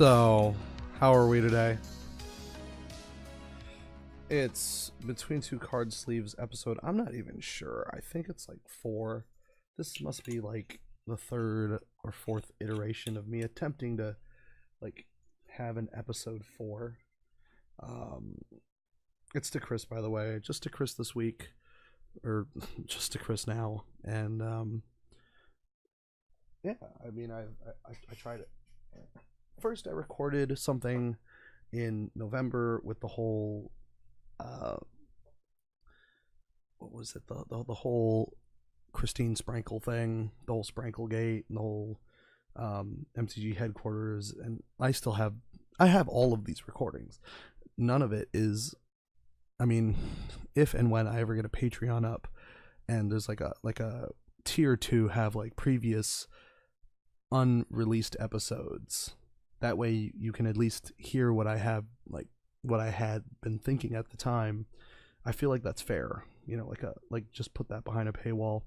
So, how are we today? It's Between Two Card Sleeves episode. I'm not even sure. I think it's like 4. This must be like the 3rd or 4th iteration of me attempting to like have an episode 4. It's to Chris, by the way. Just to Chris this week, or just to Chris now. And yeah, I mean, I tried it. First, I recorded something in November with the whole, what was it? The whole Christine Sprankle thing, the whole Spranklegate, and the whole MTG headquarters, and I have all of these recordings. None of it is, I mean, if and when I ever get a Patreon up, and there's like a tier to have like previous unreleased episodes. That way you can at least hear what I have, like what I had been thinking at the time. I feel like that's fair, you know, like just put that behind a paywall.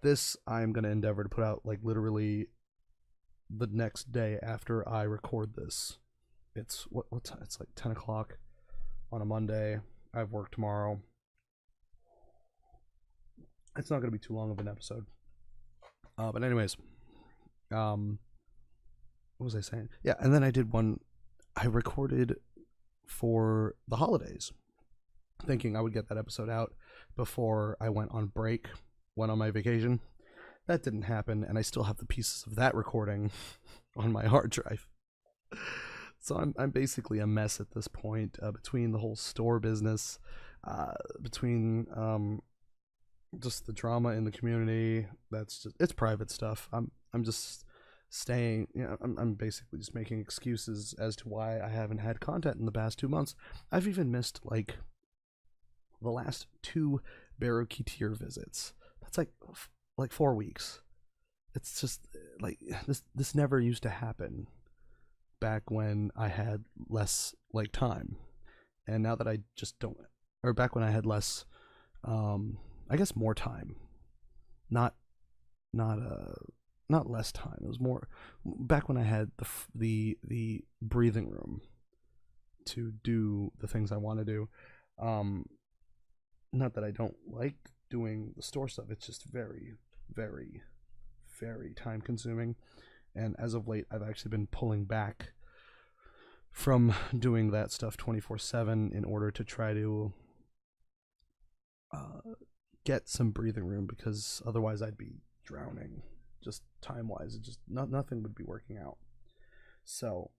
This I'm gonna endeavor to put out like literally the next day after I record this. It's what time? It's like 10 o'clock on a Monday. I have work tomorrow. It's not gonna be too long of an episode. But anyways, what was I saying? Yeah, and then I did one I recorded for the holidays, thinking I would get that episode out before I went on break, went on my vacation. That didn't happen, and I still have the pieces of that recording on my hard drive. So I'm basically a mess at this point, between the whole store business, between just the drama in the community. It's private stuff. I'm just staying, you know, I'm basically just making excuses as to why I haven't had content in the past 2 months. I've even missed like the last 2 Barrow-Ketir visits. That's like 4 weeks. It's just like this never used to happen back when I had less like time, and now that I just don't, or back when I had less, I guess more time, not less time. It was more back when I had the breathing room to do the things I want to do. Not that I don't like doing the store stuff. It's just very, very, very time consuming. And as of late, I've actually been pulling back from doing that stuff 24/7 in order to try to get some breathing room, because otherwise I'd be drowning. Just time-wise, it just nothing would be working out. So,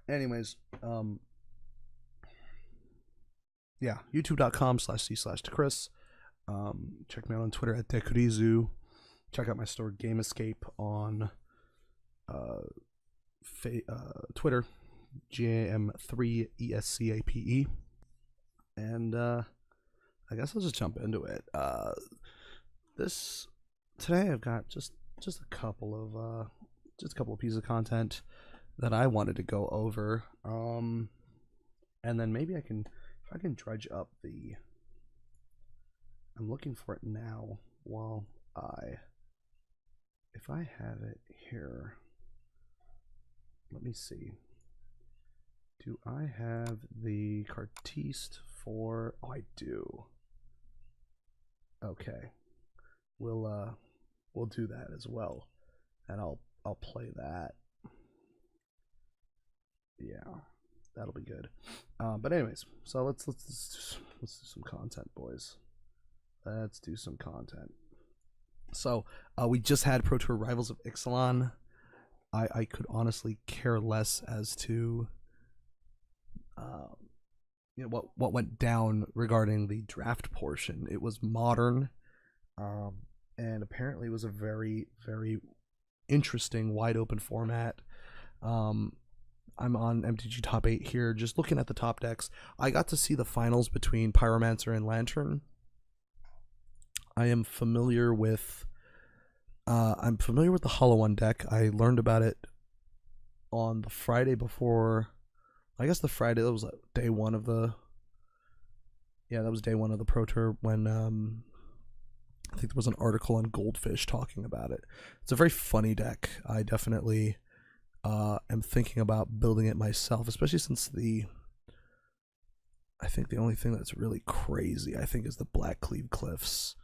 anyways, yeah, youtube.com/c/Chris. Check me out on Twitter at Dekurizu. Check out my store Game Escape on Twitter, GAM3ESCAPE. And I guess I'll just jump into it. Today I've got just a couple of pieces of content that I wanted to go over, and then maybe if I can dredge up I'm looking for it now while if I have it here, let me see. Do I have the Cardtiste for? Oh, I do. Okay. We'll do that as well, and I'll play that. Yeah, that'll be good. But anyways, so let's do some content, boys. Let's do some content. So we just had Pro Tour Rivals of Ixalan. I could honestly care less as to you know what went down regarding the draft portion. It was modern. And apparently it was a very, very interesting, wide open format. I'm on MTG Top 8 here, just looking at the top decks. I got to see the finals between Pyromancer and Lantern. I am familiar with the Hollow One deck. I learned about it on the Friday before. I guess the Friday, that was day one of the. Yeah, that was day one of the Pro Tour when I think there was an article on Goldfish talking about it. It's a very funny deck. I definitely am thinking about building it myself, especially since I think the only thing that's really crazy, I think, is the Black Cleave Cliffs.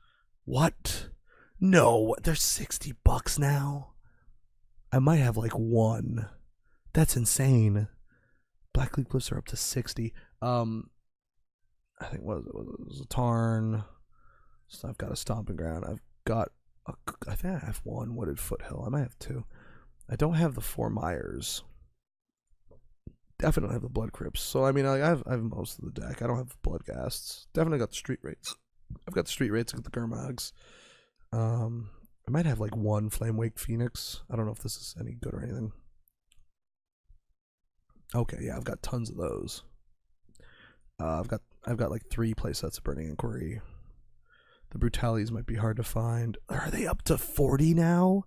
What? No, they're $60 now. I might have like one. That's insane. Black Cleave Cliffs are up to 60. I think what was a Tarn. So I've got a Stomping Ground. I think I have one Wooded Foothill. I might have two. I don't have the Four Myers. Definitely don't have the Blood Crypts. So I mean, I have most of the deck. I don't have the Bloodghasts. Definitely got the Street Rates. I've got the Street Rates. I got the Gurmags. I might have like one Flamewake Phoenix. I don't know if this is any good or anything. Okay, yeah, I've got tons of those. I've got like 3 playsets of Burning Inquiry. The Brutalities might be hard to find. Are they up to 40 now?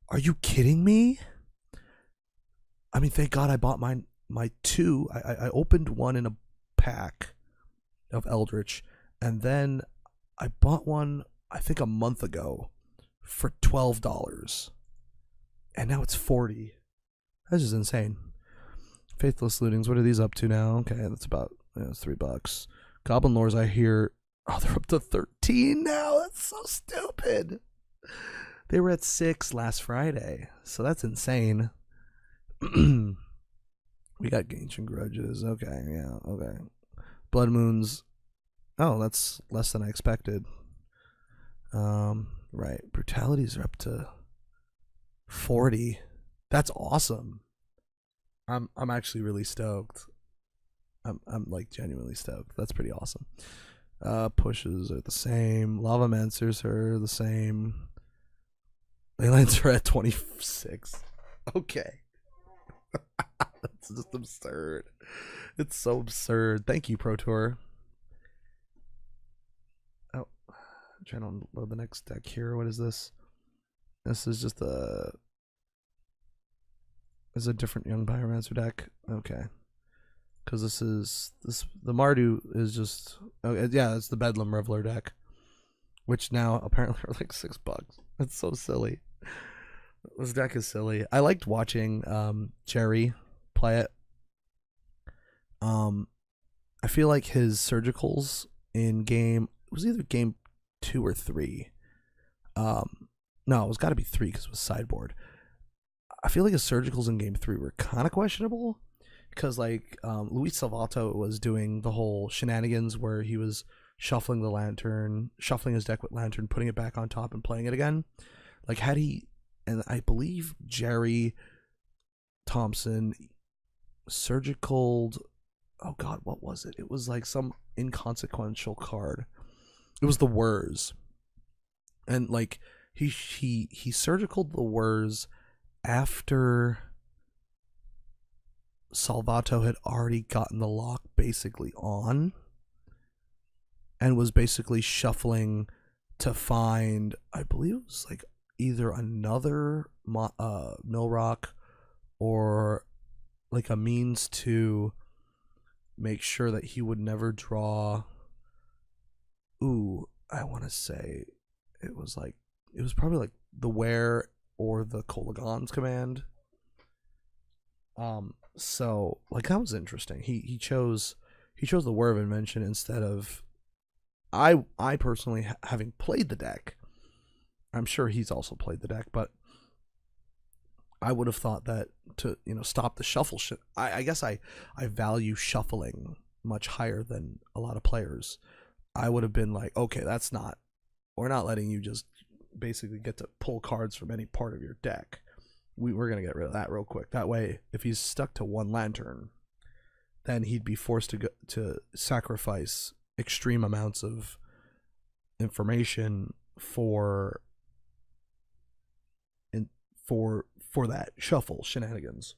Are you kidding me? I mean, thank God I bought my 2. I opened one in a pack of Eldritch, and then I bought one, I think, a month ago for $12. And now it's 40. That's just insane. Faithless Lootings, what are these up to now? Okay, that's about it's $3. Goblin Lores, I hear, they're up to 13 now. That's so stupid. They were at 6 last Friday, so that's insane. We got Ancient Grudges. Okay, yeah, okay. Blood Moons. Oh, that's less than I expected. Right. Brutalities are up to 40. That's awesome. I'm actually really stoked. I'm like genuinely stoked. That's pretty awesome. Pushes are the same. Lava Mancers are the same. Leylands are at 26. Okay. That's just absurd. It's so absurd. Thank you, Pro Tour. Oh, I'm trying to unload the next deck here. What is this? This is just a different Young Pyromancer deck. Okay. Because the Mardu is just, oh yeah, it's the Bedlam Reveler deck, which now apparently are like $6. That's so silly. This deck is silly. I liked watching Jerry play it. I feel like his surgicals in it was either game 2 or 3. No, it was got to be 3 because it was Sideboard. I feel like his surgicals in game 3 were kind of questionable because like Luis Salvato was doing the whole shenanigans where he was shuffling the Lantern, shuffling his deck with Lantern, putting it back on top and playing it again. Like had he, and I believe Jerry Thompson surgicaled, oh god, what was it? It was like some inconsequential card. It was the Whirs. And like he surgicaled the Whirs after Salvato had already gotten the lock basically on and was basically shuffling to find, I believe it was like either another Millrock or like a means to make sure that he would never draw. Ooh, I want to say it was probably like the Where or the Kolaghan's Command. So like that was interesting. He chose the Word of Invention instead of, I personally, having played the deck, I'm sure he's also played the deck, but I would have thought that to, stop the shuffle shit. I guess I value shuffling much higher than a lot of players. I would have been like, okay, we're not letting you just basically get to pull cards from any part of your deck. We're going to get rid of that real quick. That way, if he's stuck to one Lantern, then he'd be forced to sacrifice extreme amounts of information for that shuffle shenanigans.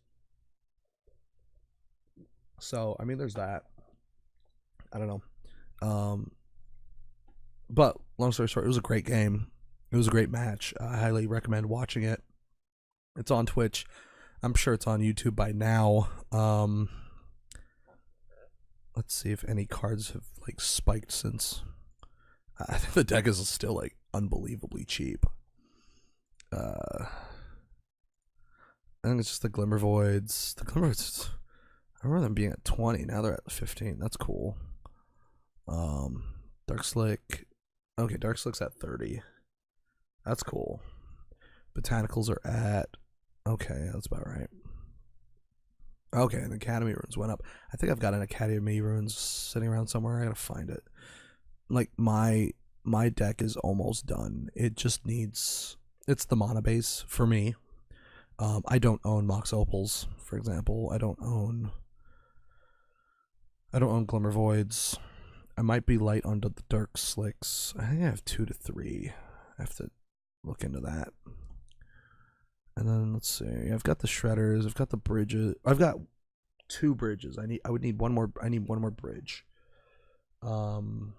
So, I mean, there's that. I don't know. But long story short, it was a great game. It was a great match. I highly recommend watching it. It's on Twitch. I'm sure it's on YouTube by now. Let's see if any cards have like spiked since. I think the deck is still like unbelievably cheap. I think it's just the Glimmer Voids. The Glimmer Voids, I remember them being at 20. Now they're at 15. That's cool. Dark Slick. Okay, Dark Slick's at 30. That's cool. Botanicals are at... Okay, that's about right. Okay, and Academy Runes went up. I think I've got an Academy Runes sitting around somewhere. I gotta find it. Like, my deck is almost done. It just needs... It's the mana base for me. I don't own Mox Opals, for example. I don't own Glimmer Voids. I might be light on the Dark Slicks. I think I have 2 to 3. I have to look into that. And then let's see. I've got the Shredders. I've got the bridges. I've got 2 bridges. I would need one more. I need one more bridge. And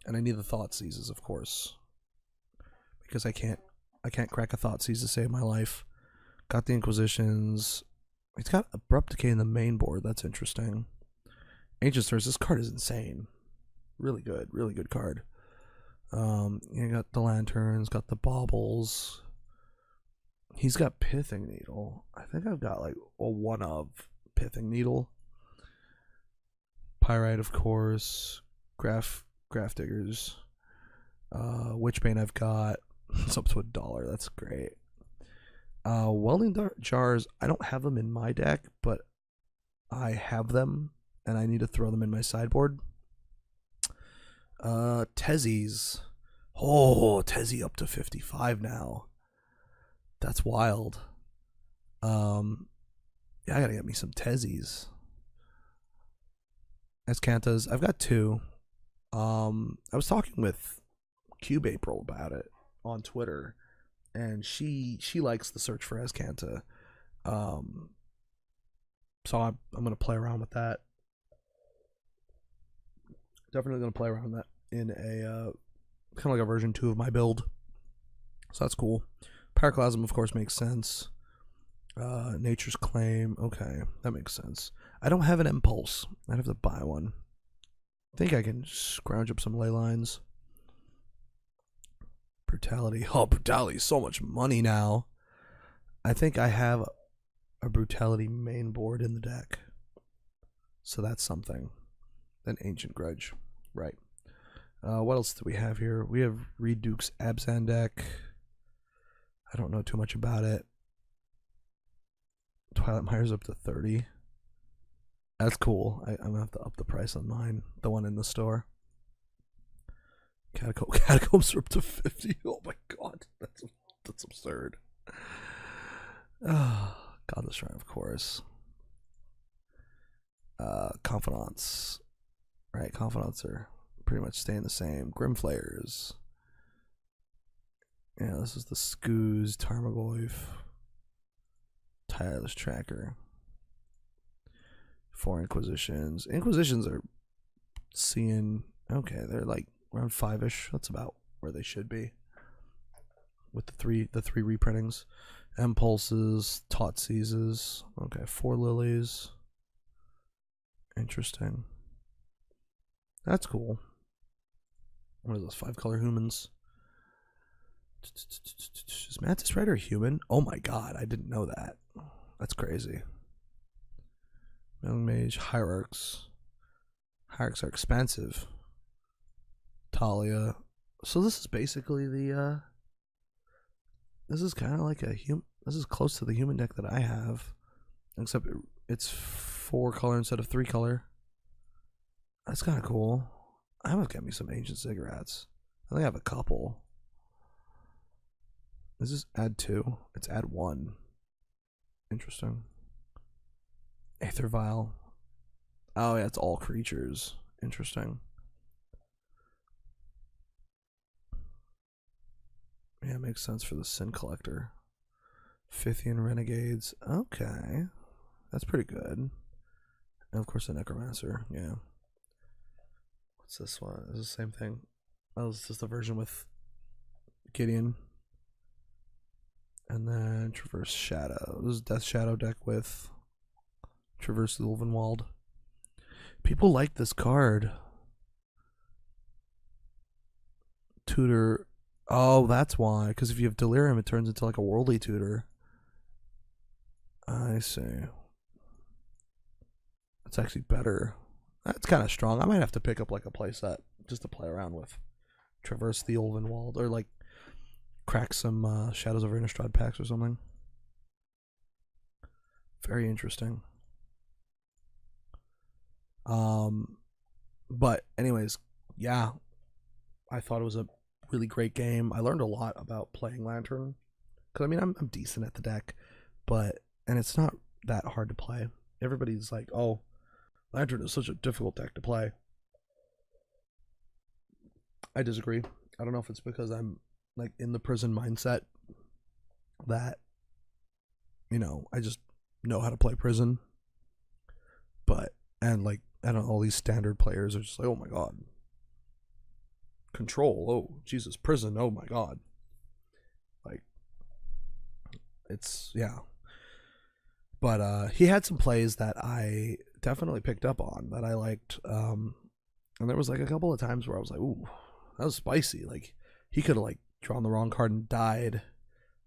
I need the Thoughtseizes, of course, because I can't crack a Thoughtseize to save my life. Got the Inquisitions. It's got Abrupt Decay in the main board. That's interesting. Ancient Stars. This card is insane. Really good card. You got the Lanterns. Got the Baubles. He's got Pithing Needle. I think I've got like a one of Pithing Needle. Pyrite, of course. Graph Diggers. Witchbane I've got. It's up to $1. That's great. Welding Jars. I don't have them in my deck, but I have them, and I need to throw them in my sideboard. Tezzies. Oh, Tezzy up to 55 now. That's wild. Yeah, I gotta get me some Tezzies. Escantas, I've got 2. I was talking with Cube April about it on Twitter, and she likes the search for Escanta. So I'm gonna play around with that. Definitely gonna play around with that in a kind of like a version 2 of my build. So that's cool. Pyroclasm, of course, makes sense. Nature's Claim. Okay, that makes sense. I don't have an Impulse. I'd have to buy one. I think I can scrounge up some ley lines. Brutality. Oh, Brutality is so much money now. I think I have a Brutality main board in the deck. So that's something. Then Ancient Grudge. Right. What else do we have here? We have Reed Duke's Abzan deck. I don't know too much about it. Twilight Mire's up to 30. That's cool. I'm gonna have to up the price on mine. The one in the store. Catacombs are up to 50. Oh my god. That's absurd. Oh, Godless Shrine, of course. Confidants. Right, Confidants are pretty much staying the same. Grimflayers. Yeah, this is the Skoos, Tarmogoyf, Tireless Tracker. 4 Inquisitions. Inquisitions are seeing... Okay, they're like around 5-ish. That's about where they should be. With the three reprintings. Impulses, Thoughtseizes. Okay, 4 Lilies. Interesting. That's cool. What is this? 5-color humans. Is Mantis Rider a human? Oh my god, I didn't know that. That's crazy. Young Mage, Hierarchs. Hierarchs are expensive. Talia. So this is basically the this is kind of like a this is close to the human deck that I have, except it's 4-color instead of 3-color. That's kind of cool. I must get me some Ancient Cigarettes. I think I have a couple. This is add 2. It's add 1. Interesting. Aether Vial. Oh yeah, it's all creatures. Interesting. Yeah, it makes sense for the Sin Collector. Fythian Renegades. Okay. That's pretty good. And of course the Necromancer. Yeah. What's this one? Is it the same thing? Oh, it's just the version with Gideon. And then Traverse Shadow. This is Death Shadow deck with Traverse the Ulvenwald. People like this card. Tutor Oh, that's why. Because if you have delirium, it turns into like a worldly tutor. I see. That's actually better. That's kind of strong. I might have to pick up like a playset just to play around with. Traverse the Ulvenwald, or like crack some Shadows over Innistrad packs or something. Very interesting. But anyways, yeah, I thought it was a really great game. I learned a lot about playing Lantern, because I mean I'm decent at the deck, and it's not that hard to play. Everybody's like, oh, Lantern is such a difficult deck to play. I disagree. I don't know if it's because I'm like in the prison mindset that, I just know how to play prison. And like, I don't know, all these standard players are just like, oh my god. Control, oh Jesus, prison, oh my god. Like, it's, yeah. But he had some plays that I definitely picked up on that I liked. And there was like a couple of times where I was like, ooh, that was spicy. Like, he could have like drawn the wrong card and died.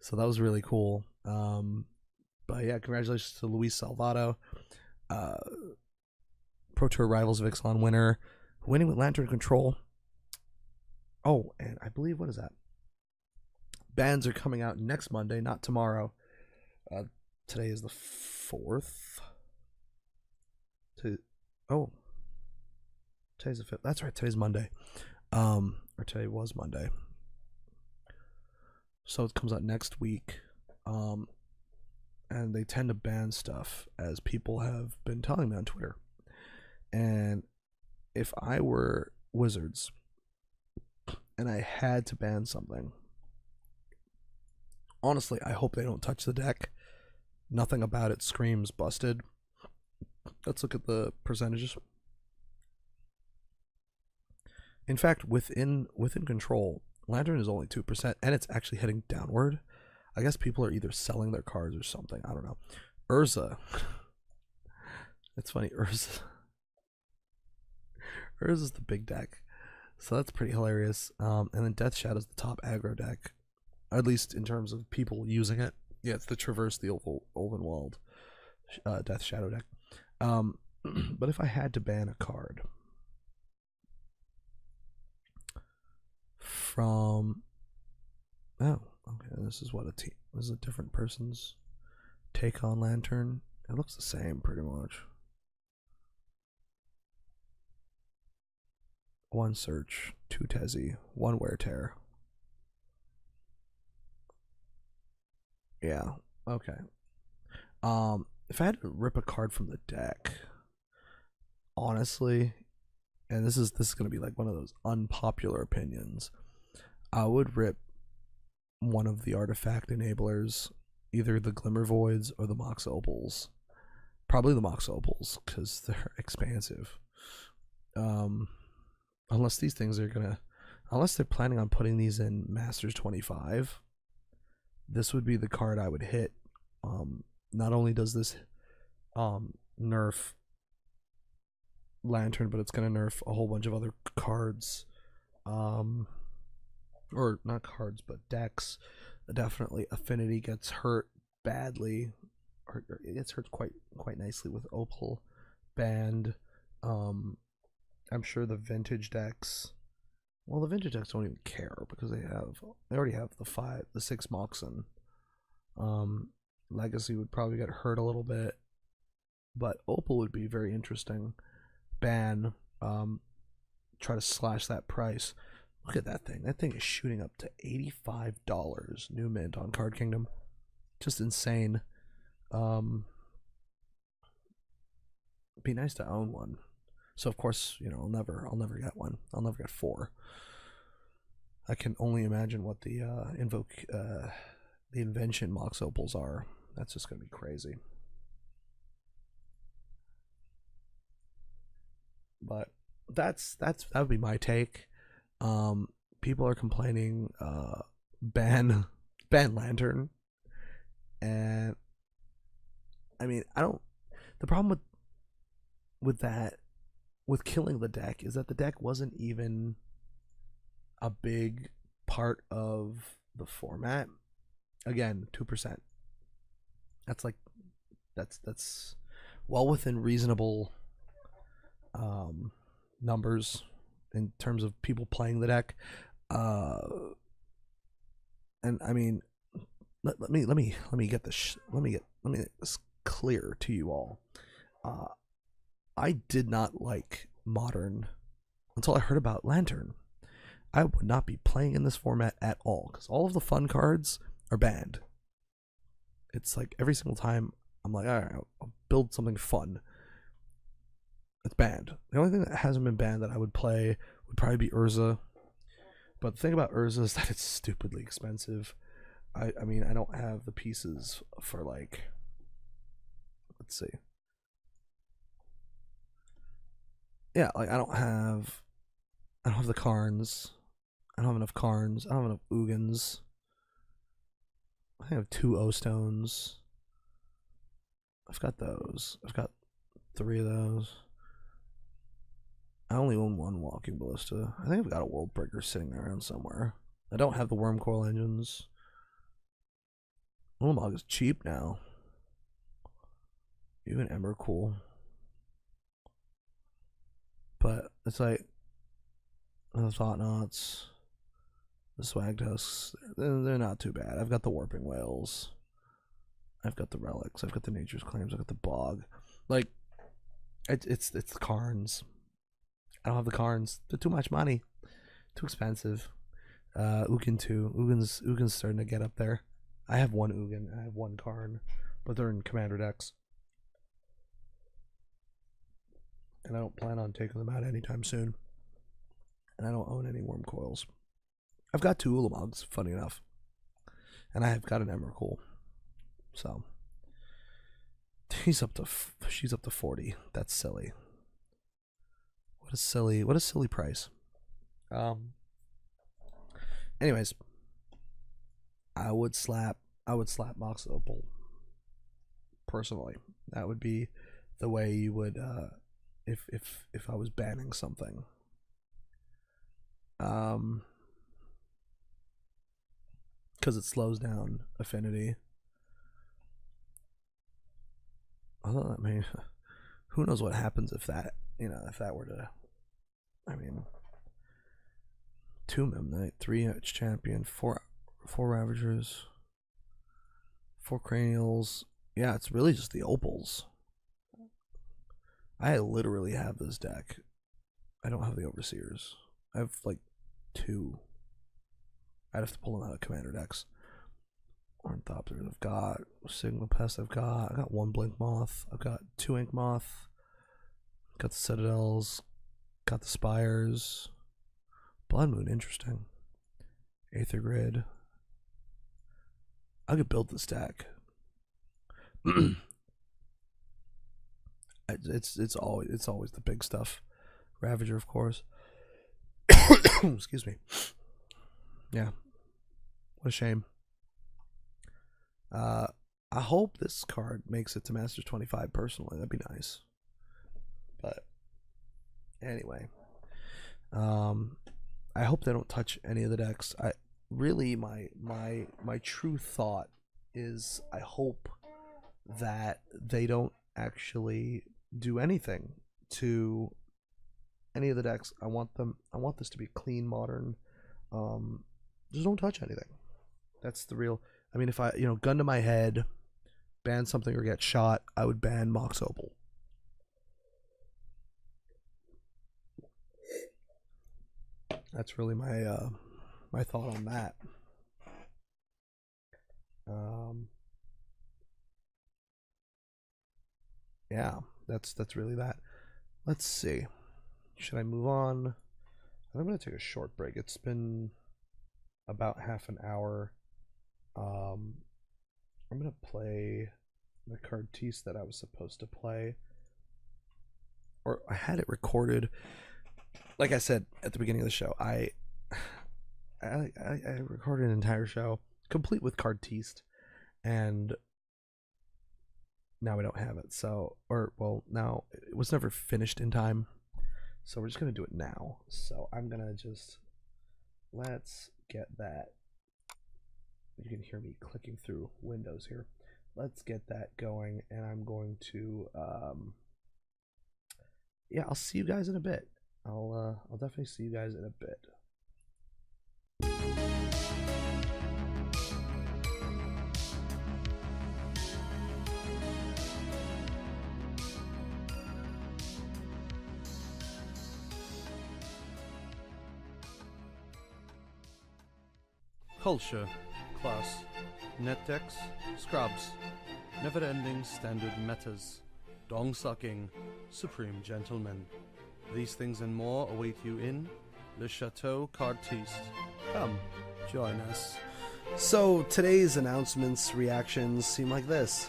So that was really cool. But yeah, congratulations to Luis Salvato, Pro Tour Rivals of Ixalan winner, winning with Lantern Control. Oh, and I believe, what is that? Bans are coming out next Monday, not tomorrow. Today is the 4th. Today's the 5th. That's right, today's Monday. Or today was Monday. So it comes out next week. And they tend to ban stuff, as people have been telling me on Twitter. And if I were Wizards and I had to ban something, honestly, I hope they don't touch the deck. Nothing about it screams busted. Let's look at the percentages. In fact, within Control, Lantern is only 2%, and it's actually heading downward. I guess people are either selling their cards or something. I don't know. Urza. It's funny. Urza's the big deck. So that's pretty hilarious. And then Death Shadow's the top aggro deck. At least in terms of people using it. Yeah, it's the Traverse the Ulvenwald Death Shadow deck. But if I had to ban a card from... Oh, okay, this is a different person's take on Lantern. It looks the same, pretty much. One Search, 2 Tezzy, 1 Wear Tear. Yeah, okay. If I had to rip a card from the deck, honestly, and this is going to be like one of those unpopular opinions, I would rip one of the artifact enablers, either the Glimmer Voids or the Mox Opals. Probably the Mox Opals, because they're expansive. Unless these things are unless they're planning on putting these in Masters 25, this would be the card I would hit. Not only does this nerf Lantern, but it's going to nerf a whole bunch of other cards. Or not cards, but decks. Definitely Affinity gets hurt badly, or it gets hurt quite nicely with Opal banned. I'm sure the vintage decks. Well, the vintage decks don't even care because they already have the 6 Moxen. Legacy would probably get hurt a little bit, but Opal would be very interesting. Ban, try to slash that price. Look at that thing. That thing is shooting up to $85 new mint on Card Kingdom. Just insane. It'd be nice to own one. So of course, I'll never get one. I'll never get 4. I can only imagine what the invention Mox Opals are. That's just gonna be crazy. But that would be my take. People are complaining, ban Lantern, and I mean, the problem with killing the deck is that the deck wasn't even a big part of the format. Again, 2%. That's well within reasonable numbers in terms of people playing the deck. And I mean, let me get this clear to you all. I did not like Modern until I heard about Lantern. I would not be playing in this format at all because all of the fun cards are banned. It's like every single time I'm like, all right, I'll build something fun. It's banned. The only thing that hasn't been banned that I would play would probably be Urza. But the thing about Urza is that it's stupidly expensive. I mean, I don't have the pieces for like, let's see. Yeah, like I don't have the Karns. I don't have enough Karns. I don't have enough Ugins. I have 2 O-Stones. I've got those. I've got 3 of those. I only own 1 Walking Ballista. I think I've got a World Breaker sitting around somewhere. I don't have the Worm Coil engines. Ulamog is cheap now. Even Emrakul. But it's like the Thought-Knots, the Swag Tusks, they're not too bad. I've got the Warping Whales. I've got the Relics. I've got the Nature's Claims. I've got the Bog. Like, it's the Karns. I don't have the Karns. They're too much money. Too expensive. Ugin too. Ugin's starting to get up there. I have 1 Ugin. I have 1 Karn. But they're in Commander decks. And I don't plan on taking them out anytime soon. And I don't own any Worm Coils. I've got 2 Ulamogs, funny enough. And I have got an Emrakul. So she's up to 40. That's silly. What a silly price. Anyways, I would slap Mox Opal. Personally, that would be the way you would if I was banning something. Because it slows down affinity. Although, I mean, who knows what happens if that were to, I mean, 2 Memnite, 3 Etch Champion, 4 Ravagers, 4 Cranials. Yeah, it's really just the Opals. I literally have this deck. I don't have the Overseers. I have like 2. I'd have to pull them out of Commander decks. Ornithopters I've got. Signal Pest I've got 1 Blink Moth. I've got 2 Ink Moth. Got the Citadels. Got the Spires. Blood Moon, interesting. Aether Grid. I could build this deck. It's always the big stuff. Ravager, of course. Excuse me. Yeah. What a shame. I hope this card makes it to Masters 25 personally. That'd be nice. But anyway. I hope they don't touch any of the decks. My true thought is I hope that they don't actually do anything to any of the decks. I want this to be clean, modern. Just don't touch anything. That's the real. I mean, if I, gun to my head, ban something or get shot, I would ban Mox Opal. That's really my my thought on that. Yeah, that's really that. Let's see. Should I move on? I'm gonna take a short break. It's been about half an hour. I'm gonna play the Cardtiste that I was supposed to play, or I had it recorded. Like I said at the beginning of the show, I recorded an entire show complete with Cardtiste, and now we don't have it. So, now it was never finished in time. So we're just gonna do it now. So I'm gonna let's get that. You can hear me clicking through windows here. Let's get that going, and I'm going to yeah, I'll see you guys in a bit. I'll definitely see you guys in a bit. Culture, class, netdex, scrubs, never-ending standard metas, dong-sucking, supreme gentlemen. These things and more await you in Le Chateau Cardtiste. Come, join us. So today's announcements, reactions seem like this.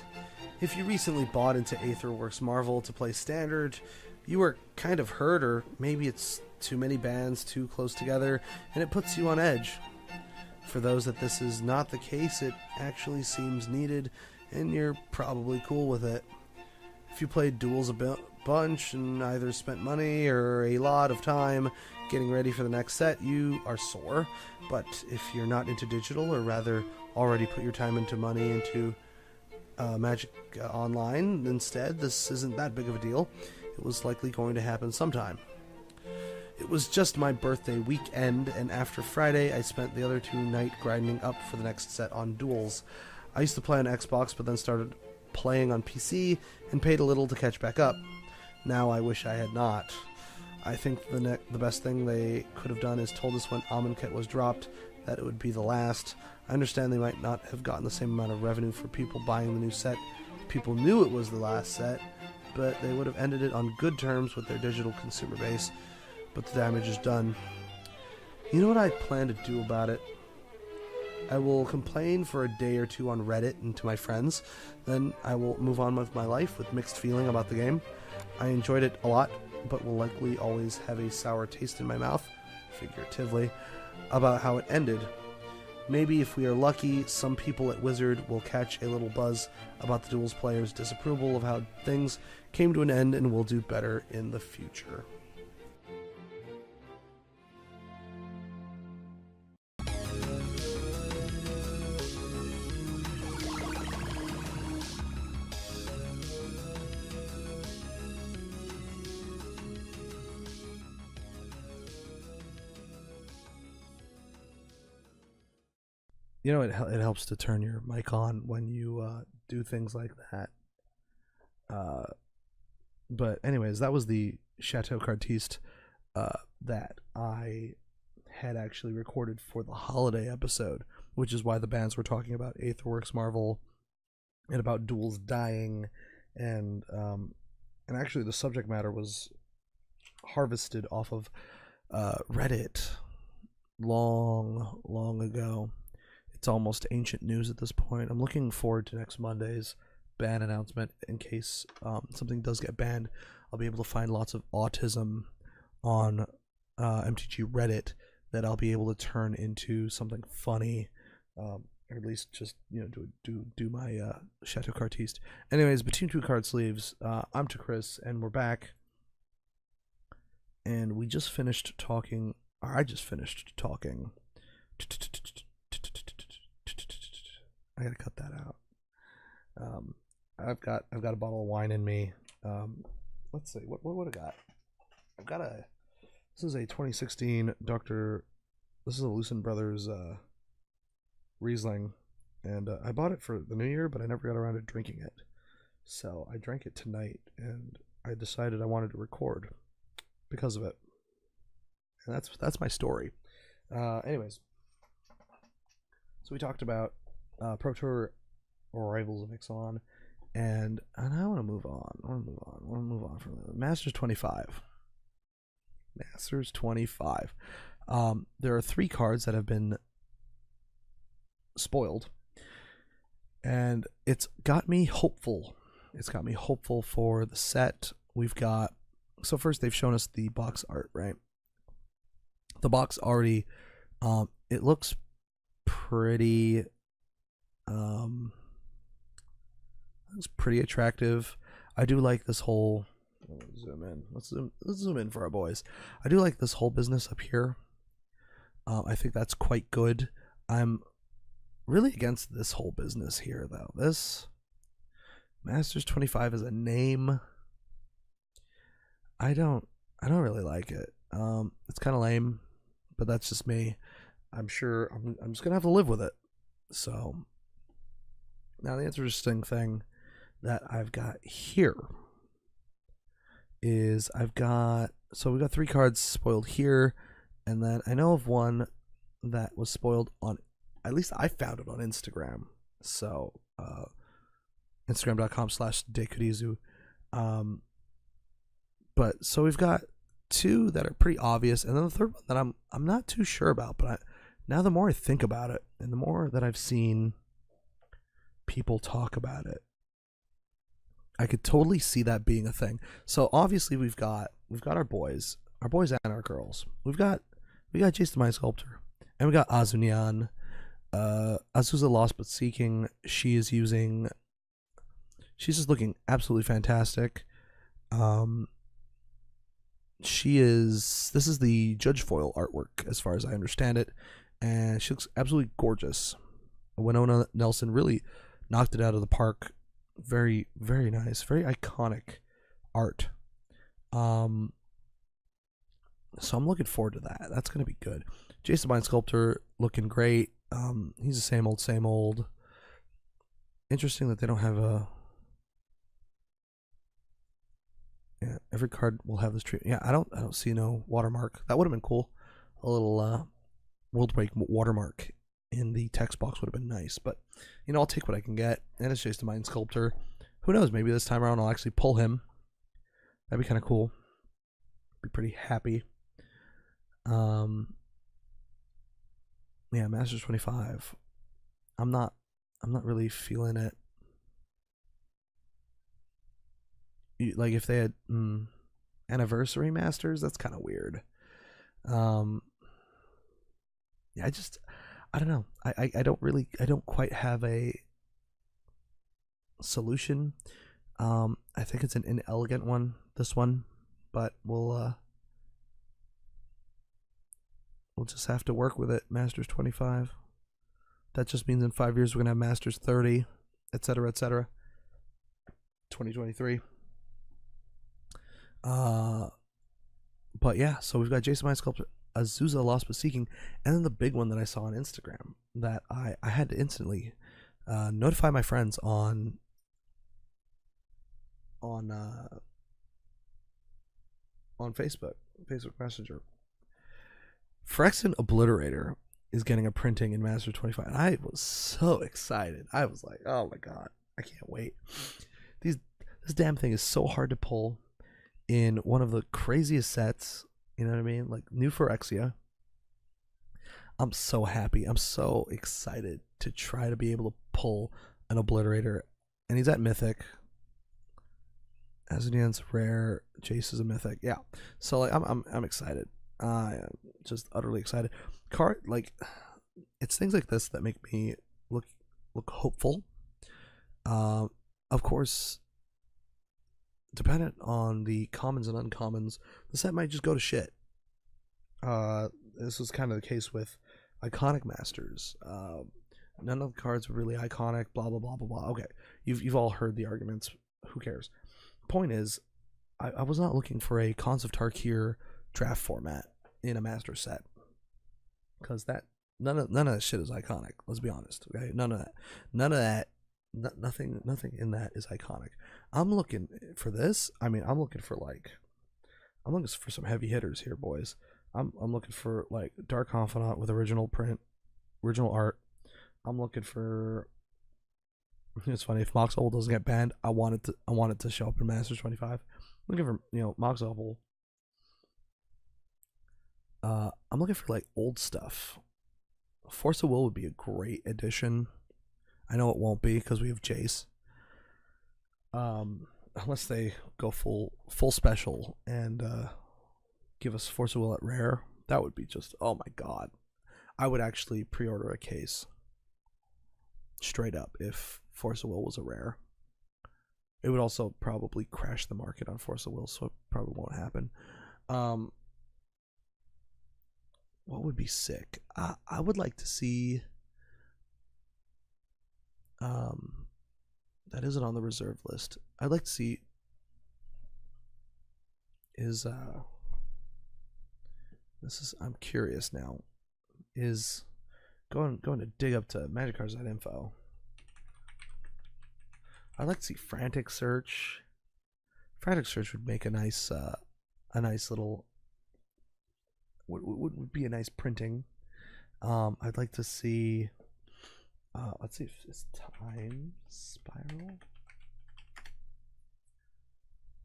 If you recently bought into Aetherworks Marvel to play Standard, you were kind of hurt, or maybe it's too many bands too close together and it puts you on edge. For those that this is not the case, it actually seems needed, and you're probably cool with it. If you played duels a bunch and either spent money or a lot of time getting ready for the next set, you are sore. But if you're not into digital, or rather already put your time into money into Magic Online instead, this isn't that big of a deal. It was likely going to happen sometime. It was just my birthday weekend, and after Friday, I spent the other 2 nights grinding up for the next set on duels. I used to play on Xbox, but then started playing on PC and paid a little to catch back up. Now I wish I had not. I think the best thing they could have done is told us when Amonkhet was dropped that it would be the last. I understand they might not have gotten the same amount of revenue for people buying the new set. People knew it was the last set, but they would have ended it on good terms with their digital consumer base. But the damage is done. You know what I plan to do about it? I will complain for a day or 2 on Reddit and to my friends. Then I will move on with my life with mixed feeling about the game. I enjoyed it a lot, but will likely always have a sour taste in my mouth, figuratively, about how it ended. Maybe if we are lucky, some people at Wizard will catch a little buzz about the duels players' disapproval of how things came to an end and will do better in the future. You know, it helps to turn your mic on when you do things like that. But anyways, that was the Chateau Cardtiste that I had actually recorded for the holiday episode, which is why the bands were talking about Aetherworks Marvel and about duels dying, and actually the subject matter was harvested off of Reddit long ago. It's almost ancient news at this point. I'm looking forward to next Monday's ban announcement. In case something does get banned, I'll be able to find lots of autism on MTG Reddit that I'll be able to turn into something funny, or at least just, you know, do my Chateau Cardtiste. Anyways, between 2 card sleeves, I'm to Chris, and we're back, and we just finished talking. Or I just finished talking. I gotta cut that out. I've got a bottle of wine in me. Let's see, what I got? I've got this is a 2016 this is a Lucen Brothers Riesling, and I bought it for the new year, but I never got around to drinking it. So I drank it tonight, and I decided I wanted to record because of it. And that's my story. Anyways, so we talked about Pro Tour Rivals of Ixalan, and I want to move on. I want to move on from the Masters 25. Masters 25. There are 3 cards that have been spoiled, and it's got me hopeful. It's got me hopeful for the set. We've got, so first they've shown us the box art, right? The box already, it looks pretty, it's pretty attractive. I do like this whole, zoom in. Let's zoom in for our boys. I do like this whole business up here. I think that's quite good. I'm really against this whole business here, though. This Masters 25 is a name. I don't really like it. It's kind of lame, but that's just me. I'm sure I'm just gonna have to live with it. So now the interesting thing that I've got here is we've got 3 cards spoiled here, and then I know of one that was spoiled on, at least I found it on Instagram. So Instagram.com/dekurizu. But so we've got 2 that are pretty obvious, and then the third one that I'm not too sure about. But now the more I think about it, and the more that I've seen people talk about it, I could totally see that being a thing. So obviously we've got our boys and our girls. We got Jason the Mind Sculptor, and we got Azunian. Azusa Lost But Seeking. She's just looking absolutely fantastic. This is the Judge Foil artwork as far as I understand it, and she looks absolutely gorgeous. Winona Nelson really knocked it out of the park. Very, very nice, very iconic art. So I'm looking forward to that. That's gonna be good. Jason Mind Sculptor looking great. He's the same old. Interesting that they don't have a. Yeah, every card will have this treatment. Yeah, I don't see no watermark. That would have been cool. A little World Break watermark in the text box would have been nice, but I'll take what I can get. And it's Jason Mind Sculptor. Who knows? Maybe this time around I'll actually pull him. That'd be kind of cool. Be pretty happy. Yeah, Masters 25. I'm not really feeling it. Like if they had anniversary Masters, that's kind of weird. Yeah, I don't know. I don't quite have a solution. I think it's an inelegant one, this one, but we'll just have to work with it. Masters 25. That just means in 5 years we're gonna have Masters 30, etc., etc. 2023. But yeah, so we've got Jason Mind Sculptor, Azusa Lost But Seeking, and then the big one that I saw on Instagram that I had to instantly notify my friends on Facebook Messenger. Phyrexian Obliterator is getting a printing in Master 25, and I was so excited. I was like, oh my god, I can't wait. This damn thing is so hard to pull in one of the craziest sets, you know what I mean? Like new Phyrexia. I'm so happy. I'm so excited to try to be able to pull an Obliterator, and he's at Mythic. Azunian's rare. Jace is a Mythic. Yeah. So like I'm excited. I am just utterly excited. It's things like this that make me look hopeful. Of course, dependent on the commons and uncommons, the set might just go to shit. This was kind of the case with iconic Masters. None of the cards were really iconic. Blah blah blah blah blah. Okay, you've all heard the arguments. Who cares? Point is, I was not looking for a Cons of Tarkir draft format in a Master set, because none of that shit is iconic. Let's be honest. Okay, none of that. Nothing in that is iconic. I'm looking for this. I mean, I'm looking for some heavy hitters here, boys. I'm looking for like Dark Confidant with original print, original art. I'm looking for. It's funny, if Mox Opal doesn't get banned, I want it to show up in Masters 25. I'm looking for Mox Opal. I'm looking for like old stuff. Force of Will would be a great addition. I know it won't be because we have Jace. Unless they go full special and give us Force of Will at rare, that would be just, oh my god. I would actually pre-order a case straight up if Force of Will was a rare. It would also probably crash the market on Force of Will, so it probably won't happen. what would be sick? I would like to see. That isn't on the reserve list. I'd like to see. Is this is? I'm curious now. Is going to dig up to magiccards.info. I'd like to see frantic search. Frantic search would make a nice little. Would be a nice printing. I'd like to see. Let's see if it's time spiral.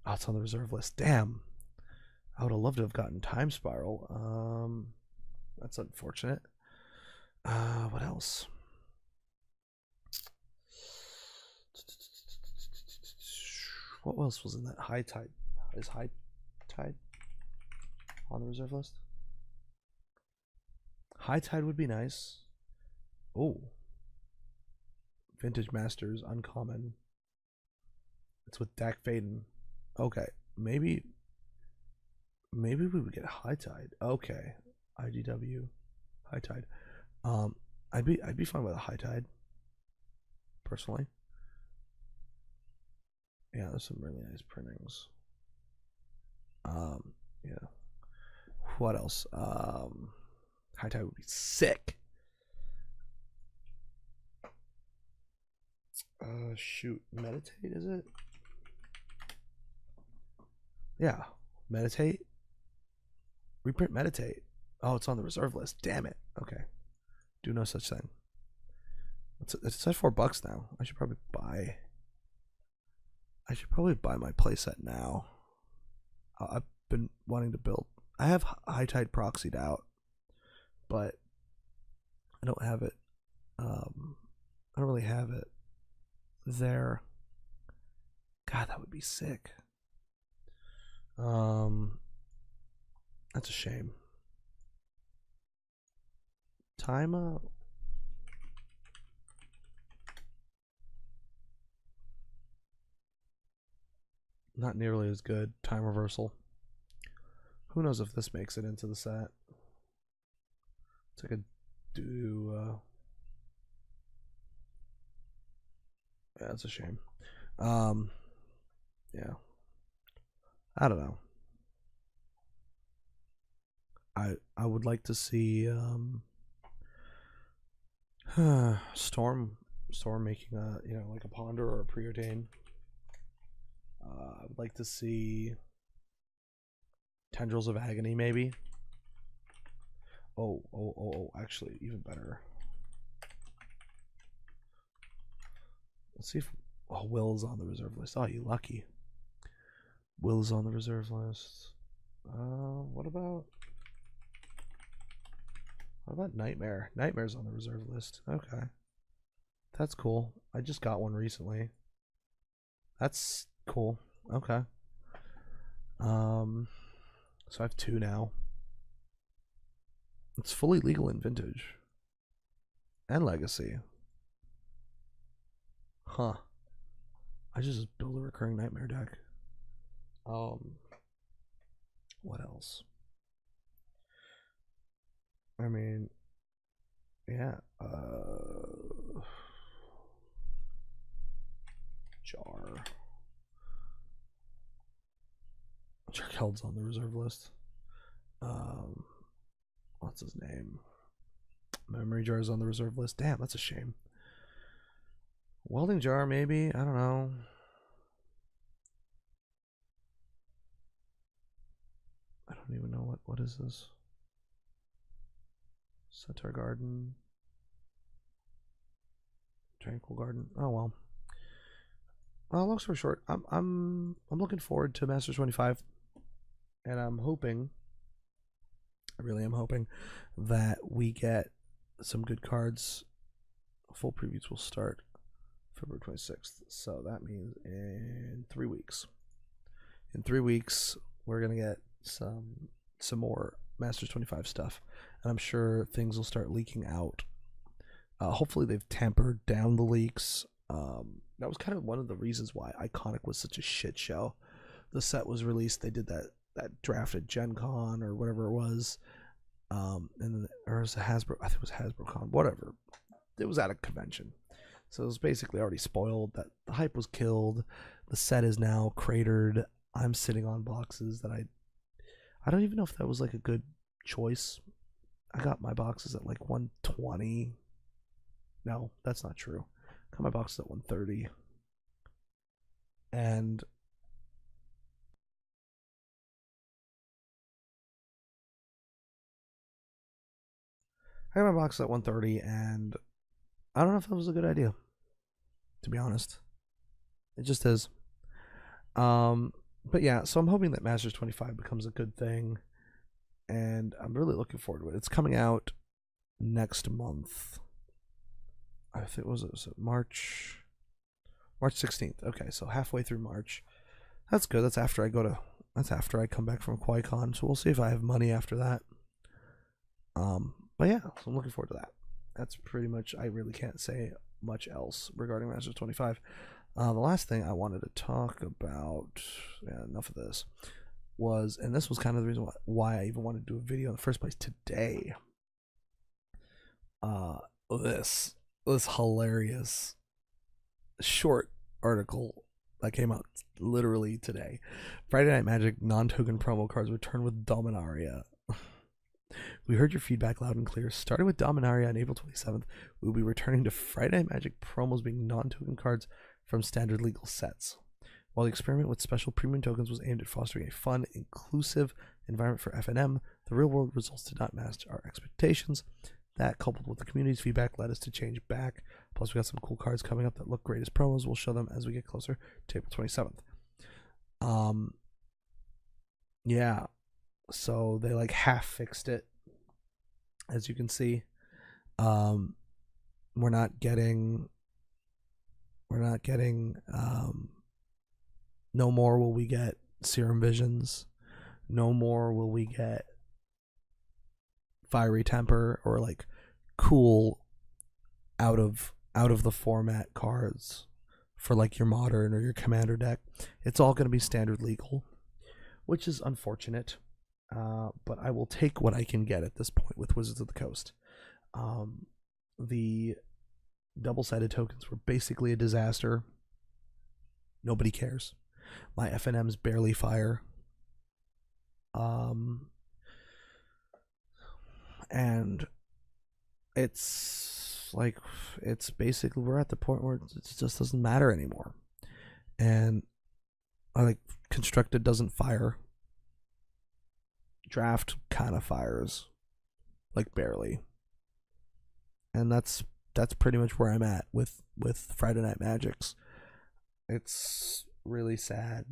Oh, it's on the reserve list. Damn. I would have loved to have gotten time spiral. That's unfortunate. What else? What else was in that? High tide. Is high tide on the reserve list? High tide would be nice. Oh. Vintage Masters, uncommon. It's with Dak Faden. Okay, maybe we would get High Tide. Okay, IDW, High Tide. I'd be fine with a High Tide, personally. Yeah, there's some really nice printings. Yeah. What else? High Tide would be sick. Shoot, meditate, is it? Yeah, meditate. Reprint meditate. Oh, it's on the reserve list. Damn it. Okay, do no such thing. It's at $4 now. I should probably buy my playset now. I've been wanting to build. I have High Tide proxied out, but I don't have it. I don't really have it there. God, that would be sick. That's a shame. Time up. Not nearly as good. Time reversal. Who knows if this makes it into the set? It's like a do. Yeah, that's a shame. Yeah. I don't know. I would like to see Storm making a like a Ponder or a Preordain. I would like to see Tendrils of Agony maybe. Oh, actually even better. Let's see if Will is on the reserve list. Oh, you lucky. Will is on the reserve list. What about Nightmare? Nightmare's on the reserve list. Okay. That's cool. I just got one recently. That's cool. Okay. So I have two now. It's fully legal in Vintage. And Legacy. Huh. I just build a recurring Nightmare deck. What else? I mean, yeah. Jar. Jarkeld's on the reserve list. What's his name? Memory Jar's on the reserve list. Damn, that's a shame. Welding Jar, maybe? I don't know. I don't even know what is this? Centaur Garden. Tranquil Garden. Oh well. Well, long story short, I'm looking forward to Masters 25, and I'm hoping, I really am hoping, that we get some good cards. Full previews will start February 26th, so that means in 3 weeks. In 3 weeks, we're gonna get some more Masters 25 stuff, and I'm sure things will start leaking out. Hopefully, they've tampered down the leaks. That was kind of one of the reasons why Iconic was such a shit show. The set was released. They did that draft at Gen Con or whatever it was. or was it Hasbro? I think it was HasbroCon. Whatever. It was at a convention, so it was basically already spoiled. That the hype was killed. The set is now cratered. I'm sitting on boxes that I don't even know if that was like a good choice. I got my boxes at like 120. No, that's not true. I got my boxes at 130. And I got my boxes at 130, and I don't know if that was a good idea, to be honest. It just is. But yeah, so I'm hoping that Masters 25 becomes a good thing, and I'm really looking forward to it. It's coming out next month. I think was it March 16th. Okay, so halfway through March. That's good. That's after I come back from QuaiCon. So we'll see if I have money after that. But yeah, so I'm looking forward to that. That's pretty much. I really can't say much else regarding Masters 25. The last thing I wanted to talk about, enough of this, was, and this was kind of the reason why I even wanted to do a video in the first place today. This hilarious short article that came out literally today. Friday Night Magic non-token promo cards return with Dominaria. We heard your feedback loud and clear. Starting with Dominaria on April 27th, we will be returning to Friday Night Magic promos being non-token cards from standard legal sets. While the experiment with special premium tokens was aimed at fostering a fun, inclusive environment for FNM, the real-world results did not match our expectations. That, coupled with the community's feedback, led us to change back. Plus, we got some cool cards coming up that look great as promos. We'll show them as we get closer to April 27th. Yeah. So they like half fixed it, as you can see. We're not getting no more will we get Serum Visions. No more will we get Fiery Temper or like cool out of the format cards for like your modern or your commander deck. It's all going to be standard legal, which is unfortunate. But I will take what I can get at this point with Wizards of the Coast. The double-sided tokens were basically a disaster. Nobody cares. My FNMs barely fire. And it's like, it's basically, we're at the point where it just doesn't matter anymore. And I like Constructed doesn't fire. Draft kind of fires, like barely. And that's pretty much where I'm at with Friday Night Magics. It's really sad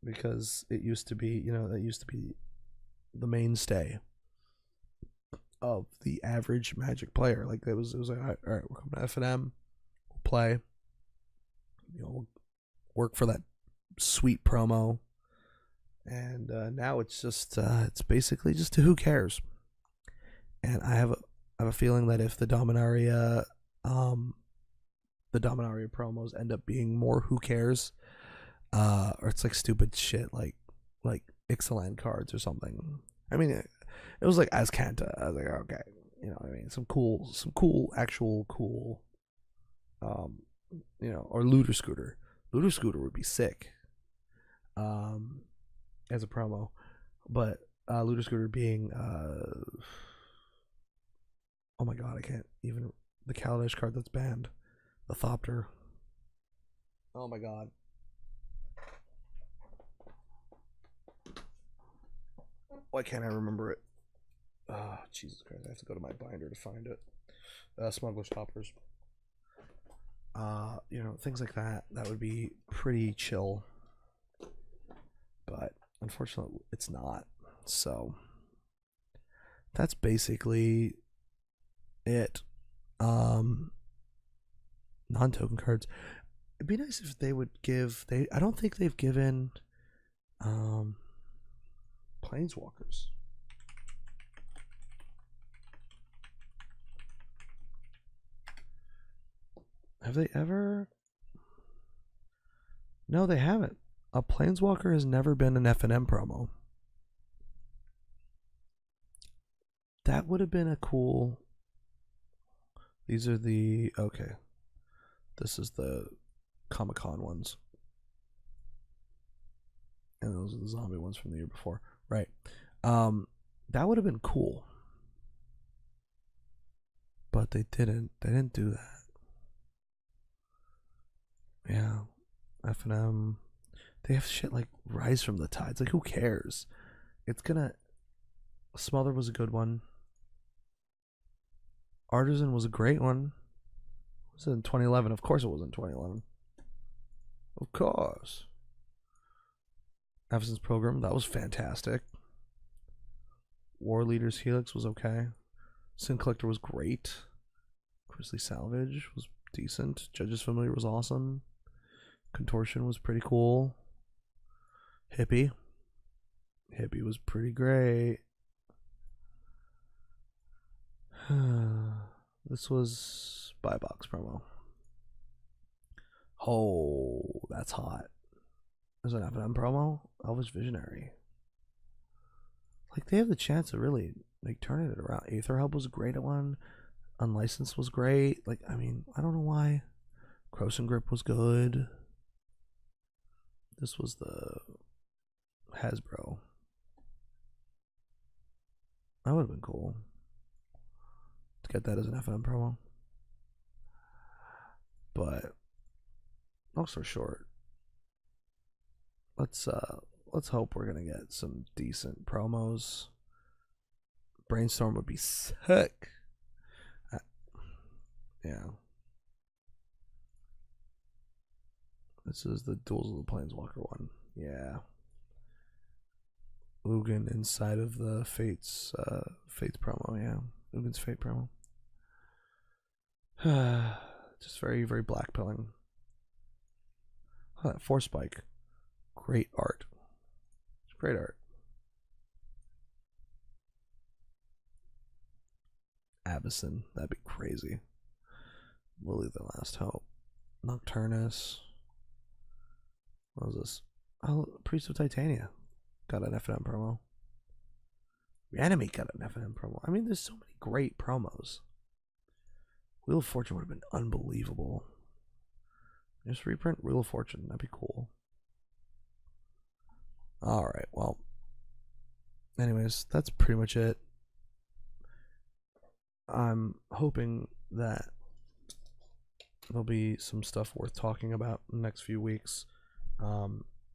because it used to be, that used to be the mainstay of the average Magic player. Like it was like, all right, we're coming to FNM, we'll play, we'll work for that sweet promo. And now it's just it's basically just a who cares. And I have a feeling that if the Dominaria promos end up being more who cares, or it's like stupid shit like Ixalan cards or something. I mean, it was like Azcanta. I was like, okay, some cool actual cool, or Looter Scooter. Looter Scooter would be sick. As a promo, but Looter Scooter being oh my god, I can't even, the Kaladesh card that's banned, the Thopter. Oh my god. Why can't I remember it? Oh, Jesus Christ, I have to go to my binder to find it. Smuggler's Toppers. Things like that. That would be pretty chill. But unfortunately, it's not. So that's basically it. Non-token cards. It'd be nice if they would give. I don't think they've given Planeswalkers. Have they ever? No, they haven't. A Planeswalker has never been an FNM promo. That would have been a cool. These are the okay. This is the Comic-Con ones. And those are the zombie ones from the year before. Right. That would have been cool. But they didn't. They didn't do that. Yeah. F&M. They have shit like Rise from the Tides. Like, who cares? It's gonna... Smother was a good one. Artisan was a great one. Was it in 2011? Of course it was in 2011. Of course. Evanston's Program, that was fantastic. War Leaders Helix was okay. Sin Collector was great. Grizzly Salvage was decent. Judges Familiar was awesome. Contortion was pretty cool. Hippie was pretty great. This was Buy Box promo. Oh, that's hot. There's an F&M promo. Elvish Visionary. Like, they have the chance of really like turning it around. Aether Hub was a great one. Unlicensed was great. Like, I mean, I don't know why. Croson Grip was good. This was the Hasbro. That would have been cool to get that as an F&M promo. But long story short, let's hope we're gonna get some decent promos. Brainstorm would be sick. Yeah. This is the Duels of the Planeswalker one. Yeah. Ugin inside of the Fates promo, yeah. Ugin's Fate promo. Just very, very black pilling. That Force Spike. Great art. It's great art. Abyssin. That'd be crazy. Lily the Last Hope. Nocturnus. What was this? Oh, Priest of Titania. Got an F&M promo. Reanimate got an F&M promo. I mean, there's so many great promos. Wheel of Fortune would have been unbelievable. Just reprint Wheel of Fortune. That'd be cool. Alright, well. Anyways, that's pretty much it. I'm hoping that there'll be some stuff worth talking about in the next few weeks.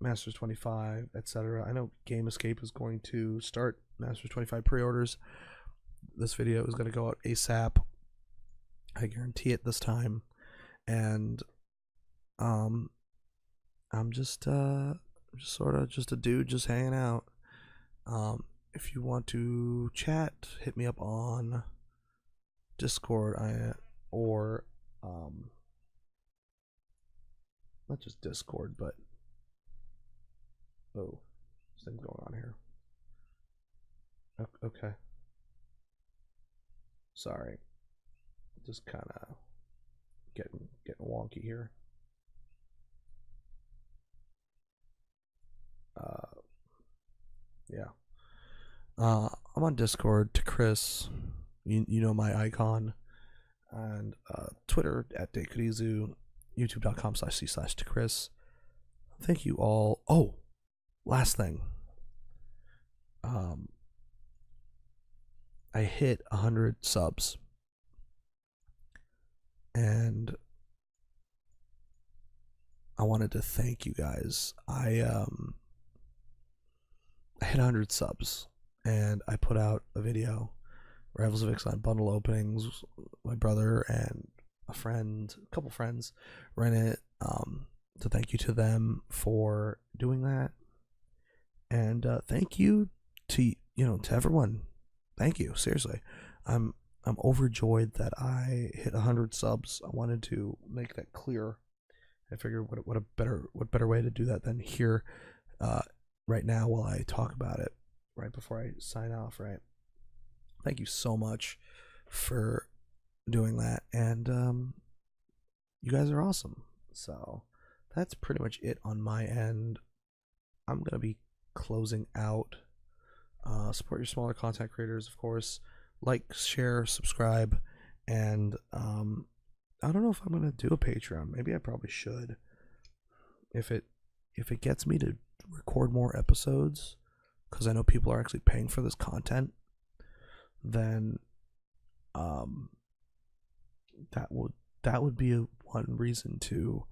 Masters 25, etc. I know Game Escape is going to start Masters 25 pre-orders. This video is going to go out ASAP. I guarantee it this time. And I'm just sort of just a dude just hanging out. If you want to chat, hit me up on Discord or not just Discord, but oh, there's things going on here. Okay. Sorry. Just kind of getting wonky here. Yeah. I'm on Discord to Chris. You know my icon. And Twitter at Dekurizu, youtube.com/c/Chris. Thank you all. Oh, last thing. I hit 100 subs. And I wanted to thank you guys. I hit 100 subs and I put out a video, Rivals of Ixalan bundle openings. My brother and a couple friends ran it. So thank you to them for doing that. And thank you to everyone. Thank you, seriously. I'm overjoyed that I hit 100 subs. I wanted to make that clear. I figured what better way to do that than here right now while I talk about it right before I sign off, right? Thank you so much for doing that, and you guys are awesome. So that's pretty much it on my end. I'm gonna be closing out. Support your smaller content creators, of course. like, share, subscribe, and I don't know if I'm gonna do a Patreon. Maybe I probably should. If it gets me to record more episodes, because I know people are actually paying for this content, then that would be one reason to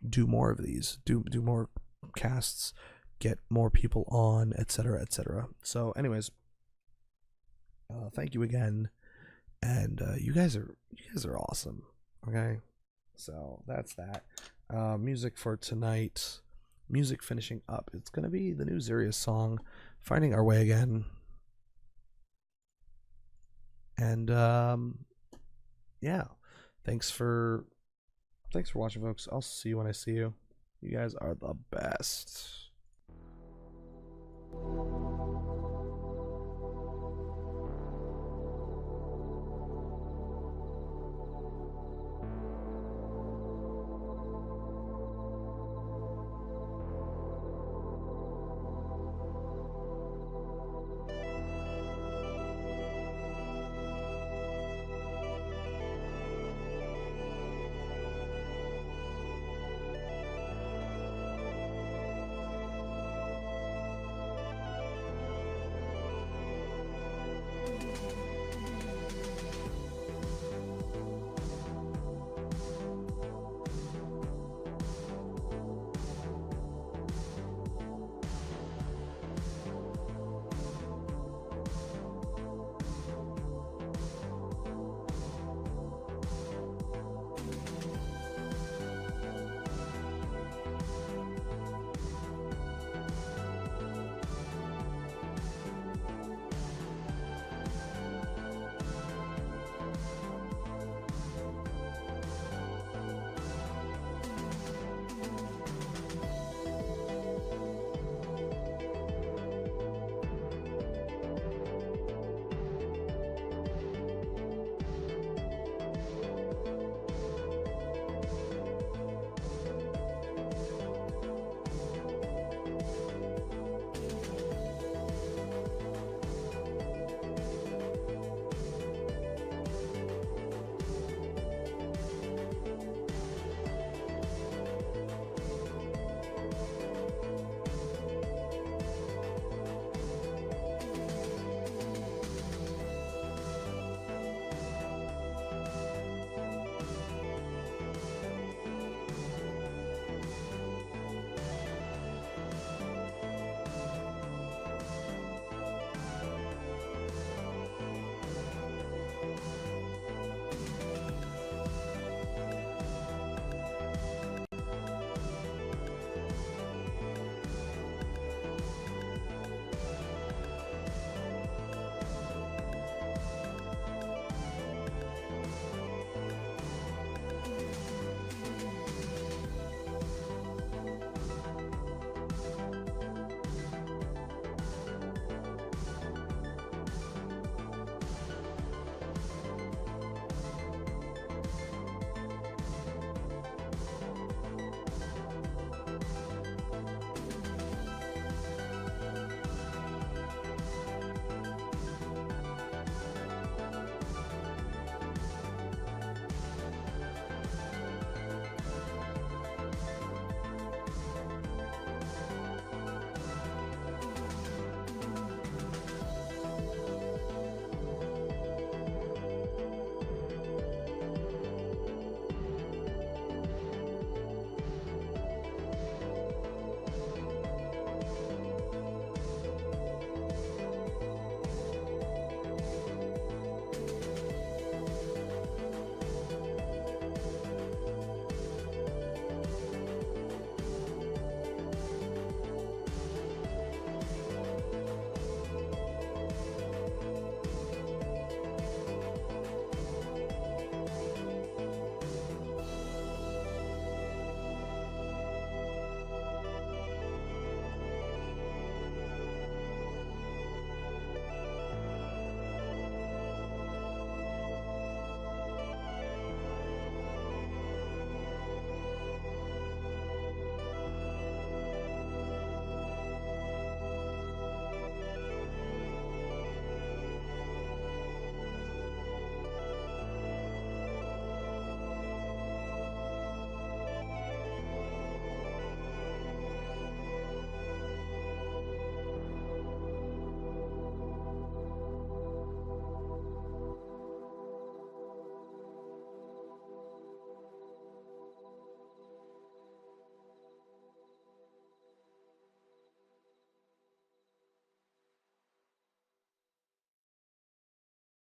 do more of these, do more casts, get more people on, etc., etc. So anyways, thank you again, and you guys are awesome. Okay, so that's that. Music for tonight, music finishing up, it's gonna be the new Zirius song, Finding Our Way Again. And yeah, thanks for watching, folks. I'll see you when I see you. You guys are the best.